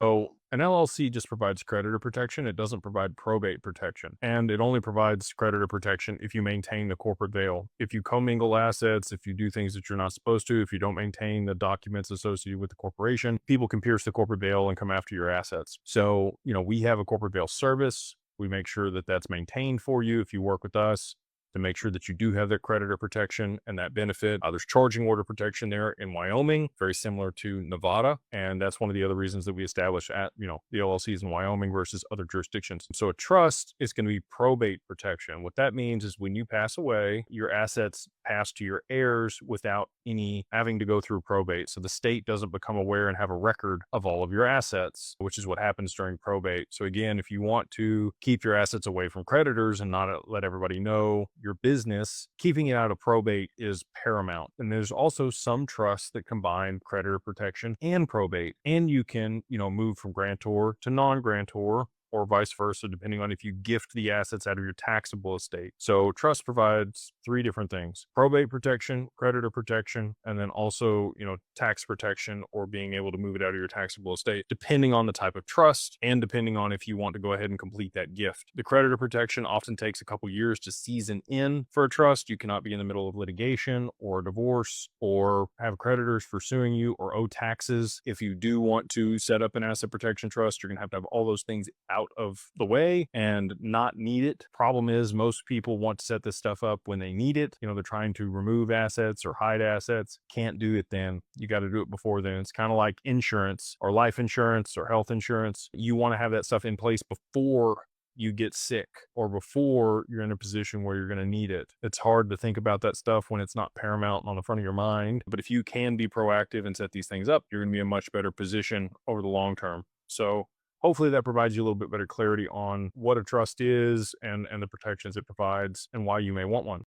So an LLC just provides creditor protection. It doesn't provide probate protection. And it only provides creditor protection if you maintain the corporate veil. If you commingle assets, if you do things that you're not supposed to, if you don't maintain the documents associated with the corporation, people can pierce the corporate veil and come after your assets. So, we have a corporate veil service. We make sure that that's maintained for you if you work with us, to make sure that you do have that creditor protection and that benefit. There's charging order protection there in Wyoming, very similar to Nevada. And that's one of the other reasons that we establish the LLCs in Wyoming versus other jurisdictions. So a trust is going to be probate protection. What that means is when you pass away, your assets pass to your heirs without any having to go through probate. So the state doesn't become aware and have a record of all of your assets, which is what happens during probate. So again, if you want to keep your assets away from creditors and not let everybody know your business, keeping it out of probate is paramount. And there's also some trusts that combine creditor protection and probate. And you can, move from grantor to non-grantor, or vice versa, depending on if you gift the assets out of your taxable estate. So trust provides three different things: probate protection, creditor protection, and then also, tax protection, or being able to move it out of your taxable estate, depending on the type of trust and depending on if you want to go ahead and complete that gift. The creditor protection often takes a couple years to season in for a trust. You cannot be in the middle of litigation or divorce or have creditors pursuing you or owe taxes. If you do want to set up an asset protection trust, you're going to have all those things out of the way and not need it. Problem is, most people want to set this stuff up when they need it. They're trying to remove assets or hide assets. Can't do it then. You got to do it before then. It's kind of like insurance or life insurance or health insurance. You want to have that stuff in place before you get sick or before you're in a position where you're going to need it. It's hard to think about that stuff when it's not paramount on the front of your mind. But if you can be proactive and set these things up, you're going to be in a much better position over the long term. So hopefully that provides you a little bit better clarity on what a trust is and the protections it provides and why you may want one.